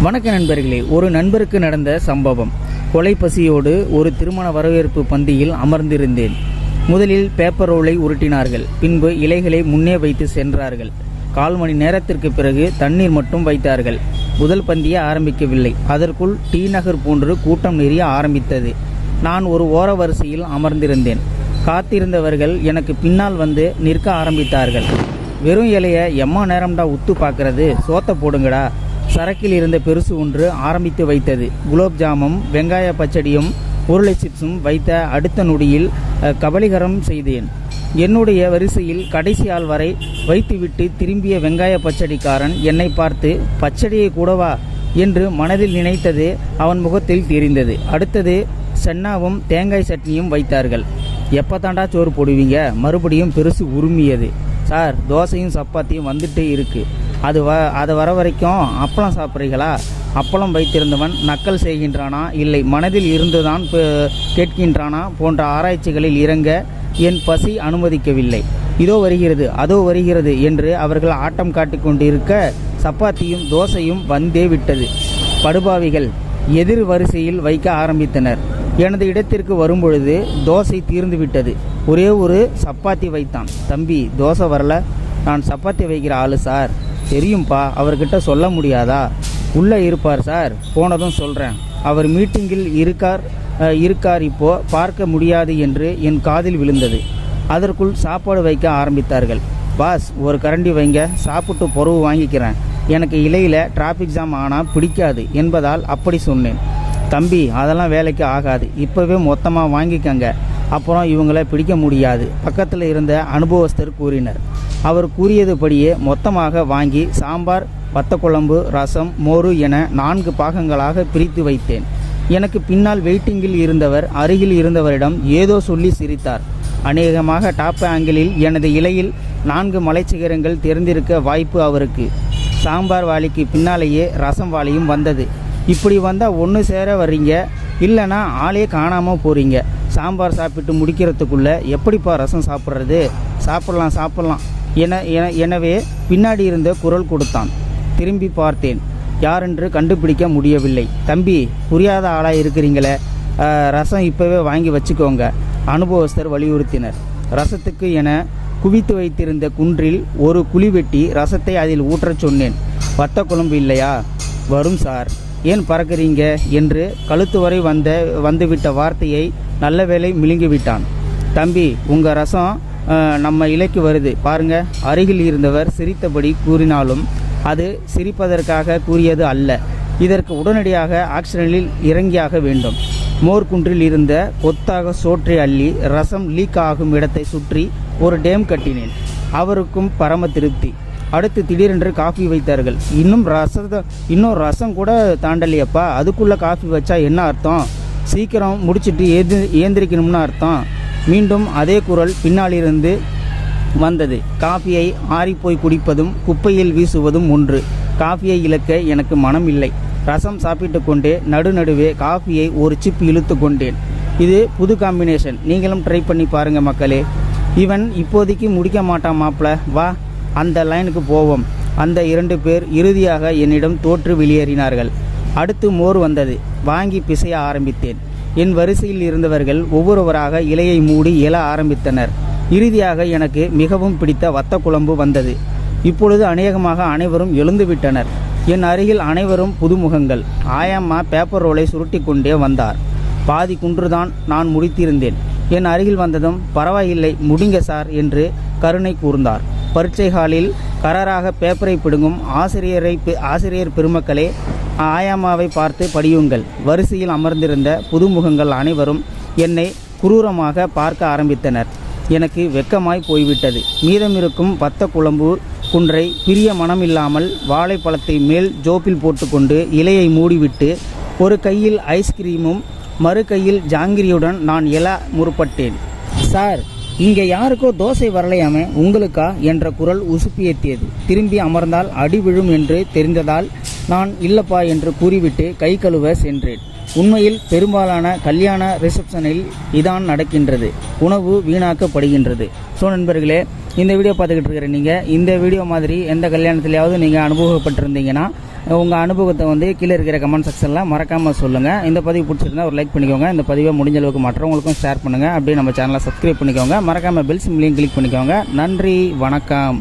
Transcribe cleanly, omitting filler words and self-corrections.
வணக்க நண்பர்களே, ஒரு நண்பருக்கு நடந்த சம்பவம். கொலை பசியோடு ஒரு திருமண வரவேற்பு பந்தியில் அமர்ந்திருந்தேன். முதலில் பேப்பர் ரோலை உருட்டினார்கள். பின்பு இலைகளை முன்னே வைத்து சென்றார்கள். 1/4 மணி நேரத்திற்கு பிறகு தண்ணீர் மட்டும் வைத்தார்கள். முதல் பந்தியை ஆரம்பிக்கவில்லை. அதற்குள் டி நகர் போன்று கூட்டம் நெறிய ஆரம்பித்தது. நான் ஒரு ஓர வரிசையில் அமர்ந்திருந்தேன். காத்திருந்தவர்கள் எனக்கு பின்னால் வந்து நிற்க ஆரம்பித்தார்கள். வெறும் இலைய எம்மா நேரம்டா உத்து பார்க்கறது, சோத்த போடுங்கடா. சரக்கில் இருந்த பெருசு ஒன்று ஆரம்பித்து வைத்தது. குலோப் ஜாமும் வெங்காய பச்சடியும் உருளை சிப்ஸும் வைத்த அடுத்த நொடியில் கபலீகரம் செய்தேன். என்னுடைய வரிசையில் கடைசி ஆள் வரை வைத்துவிட்டு திரும்பிய வெங்காய பச்சடிக்காரன் என்னை பார்த்து, பச்சடியை கூடவா என்று மனதில் நினைத்தது அவன் முகத்தில் தெரிந்தது. அடுத்தது சென்னாவும் தேங்காய் சட்னியும் வைத்தார்கள். எப்போ தாண்டா சோறு போடுவீங்க? மறுபடியும் பெருசு உருமியது. சார், தோசையும் சப்பாத்தியும் வந்துட்டே இருக்கு. அது வர வரைக்கும் அப்பளம் சாப்பிட்றீங்களா? அப்பளம் வைத்திருந்தவன் நக்கல் செய்கின்றானா, இல்லை மனதில் இருந்துதான் கேட்கின்றானா போன்ற ஆராய்ச்சிகளில் இறங்க என் பசி அனுமதிக்கவில்லை. இதோ வருகிறது, அதோ வருகிறது என்று அவர்கள் ஆட்டம் காட்டிக் கொண்டிருக்க சப்பாத்தியும் தோசையும் வந்தே விட்டது. படுபாவிகள் எதிர் வரிசையில் வைக்க ஆரம்பித்தனர். எனது இடத்திற்கு வரும்பொழுது தோசை தீர்ந்து விட்டது. ஒரே ஒரு சப்பாத்தி வைத்தான். தம்பி, தோசை வரல? நான் சப்பாத்தி வைக்கிற ஆளு சார். தெரியும்பா, அவர்கிட்ட சொல்ல முடியாதா? உள்ளே இருப்பார் சார், போனதும் சொல்கிறேன். அவர் மீட்டிங்கில் இருக்கார் இப்போ பார்க்க முடியாது என்று என் காதில் விழுந்தது. அதற்குள் சாப்பாடு வைக்க ஆரம்பித்தார்கள். பாஸ், ஒரு கரண்டி வைங்க, சாப்பிட்டு பொறவு வாங்கிக்கிறேன். எனக்கு இலையில் டிராஃபிக் ஜாம் ஆனால் பிடிக்காது என்பதால் அப்படி சொன்னேன். தம்பி, அதெல்லாம் வேலைக்கு ஆகாது, இப்போவே மொத்தமாக வாங்கிக்கங்க, அப்புறம் இவங்களை பிடிக்க முடியாது, பக்கத்தில் இருந்த அனுபவஸ்தர் கூறினர். அவர் கூறியதுபடியே மொத்தமாக வாங்கி சாம்பார், வத்தக்குழம்பு, ரசம், மோரு என 4 பாகங்களாக பிரித்து வைத்தேன். எனக்கு பின்னால் வெயிட்டிங்கில் இருந்தவர் அருகில் இருந்தவரிடம் ஏதோ சொல்லி சிரித்தார். அநேகமாக டாப் ஆங்கிளில் எனது இலையில் 4 மலைச்சிகரங்கள் தெரிந்திருக்க வாய்ப்பு அவருக்கு. சாம்பார் வாளிக்கு பின்னாலேயே ரசம் வாளியும் வந்தது. இப்படி வந்தால் ஒன்று சேர வர்றீங்க, இல்லைனா ஆளே காணாமல் போகிறீங்க. சாம்பார் சாப்பிட்டு முடிக்கிறதுக்குள்ளே எப்படிப்பா ரசம் சாப்பிட்றது? சாப்பிட்லாம் எனவே பின்னாடி இருந்த குரல் கொடுத்தான். திரும்பி பார்த்தேன். யாரென்று கண்டுபிடிக்க முடியவில்லை. தம்பி, புரியாத ஆளாக இருக்கிறீங்களே, ரசம் இப்போவே வாங்கி வச்சுக்கோங்க, அனுபவஸ்தர் வலியுறுத்தினர். ரசத்துக்கு என குவித்து வைத்திருந்த குன்றில் ஒரு குழி வெட்டி ரசத்தை அதில் ஊற்றச் சொன்னேன். வத்த குழம்பு இல்லையா? வரும் சார். ஏன் பறக்கிறீங்க என்று கழுத்து வரை வந்துவிட்ட வார்த்தையை நல்ல வேளை மிழுங்கிவிட்டான். தம்பி, உங்கள் ரசம் நம்ம இலைக்கு வருது பாருங்க. அருகில் இருந்தவர் சிரித்தபடி கூறினாலும் அது சிரிப்பதற்காக கூறியது அல்ல. இதற்கு உடனடியாக ஆக்சிடென்டில் இறங்கியாக வேண்டும். மோர்குன்றில் இருந்த கொத்தாக சோற்றை அள்ளி ரசம் லீக் ஆகும் இடத்தை சுற்றி ஒரு டேம் கட்டினேன். அவருக்கும் பரம திருப்தி. அடுத்து திடீரென்று காஃபி வைத்தார்கள். இன்னும் ரசம் கூட தாண்டலையப்பா, அதுக்குள்ளே காஃபி வச்சா என்ன அர்த்தம்? சீக்கிரம் முடிச்சுட்டு ஏந்திரிக்கணும்னு அர்த்தம். மீண்டும் அதே குரல் பின்னாலிருந்து வந்தது. காஃபியை ஆறிப்போய் குடிப்பதும் குப்பையில் வீசுவதும் ஒன்று. காஃபியை இழக்க எனக்கு மனம் இல்லை. ரசம் சாப்பிட்டு கொண்டே நடுநடுவே காஃபியை ஒரு சிப் இழுத்து கொண்டேன். இது புது காம்பினேஷன், நீங்களும் ட்ரை பண்ணி பாருங்க மக்களே. இவன் இப்போதைக்கு முடிக்க மாட்டான் மாப்ள, வா அந்த லைனுக்கு போவோம். அந்த 2 பேர் இறுதியாக என்னிடம் தோற்று வெளியேறினார்கள். அடுத்து மோர் வந்தது. வாங்கி பிசைய ஆரம்பித்தேன். என் வரிசையில் இருந்தவர்கள் ஒவ்வொருவராக இலையை மூடி எழ ஆரம்பித்தனர். இறுதியாக எனக்கு மிகவும் பிடித்த வத்த குழம்பு வந்தது. இப்பொழுது அநேகமாக அனைவரும் எழுந்துவிட்டனர். என் அருகில் அனைவரும் புதுமுகங்கள். ஆயம்மா பேப்பர் ரோலை சுருட்டி கொண்டே வந்தார். பாதி குன்றுதான் நான் முடித்திருந்தேன். என் அருகில் வந்ததும், பரவாயில்லை முடிங்க சார் என்று கருணை கூர்ந்தார். பரீட்சை ஹாலில் கராராக பேப்பரை பிடுங்கும் ஆசிரியர் பெருமக்களே, ஆயாமாவை பார்த்து படியுங்கள். வரிசையில் அமர்ந்திருந்த புதுமுகங்கள் அனைவரும் என்னை குரூரமாக பார்க்க ஆரம்பித்தனர். எனக்கு வெக்கமாய் போய்விட்டது. மீதமிருக்கும் வத்த குழம்பு குன்றை பிரிய மனமில்லாமல் வாழைப்பழத்தை மேல் ஜோப்பில் போட்டுக்கொண்டு இலையை மூடிவிட்டு ஒரு கையில் ஐஸ்கிரீமும் மறு கையில் ஜாங்கிரியுடன் நான் எழ முற்பட்டேன். சார், இங்கே யாருக்கோ தோசை வரலையாமே, உங்களுக்கா என்ற குரல் உசுப்பியேற்றியது. திரும்பி அமர்ந்தால் அடி விழும் என்று தெரிந்ததால் நான் இல்லப்பா என்று கூறிவிட்டு கை கழுவ சென்றேன். உண்மையில் பெரும்பாலான கல்யாண ரிசப்ஷனில் இதான் நடக்கின்றது. உணவு வீணாக்கப்படுகின்றது. ஸோ நண்பர்களே, இந்த வீடியோ பார்த்துக்கிட்டு இருக்கிற நீங்கள் இந்த வீடியோ மாதிரி எந்த கல்யாணத்துலையாவது நீங்கள் அனுபவப்பட்டிருந்தீங்கன்னா உங்கள் அனுபவத்தை வந்து கீழே இருக்கிற கமெண்ட் செக்ஷனில் மறக்காமல் சொல்லுங்கள். இந்த பதிவு பிடிச்சிருந்தா ஒரு லைக் பண்ணிக்கோங்க. இந்த பதிவை முடிஞ்ச அளவுக்கு மற்றவங்களுக்கும் ஷேர் பண்ணுங்கள். அப்படியே நம்ம சேனலை சப்ஸ்கிரைப் பண்ணிக்கோங்க. மறக்காமல் பெல் சிம்லையும் கிளிக் பண்ணிக்கோங்க. நன்றி, வணக்கம்.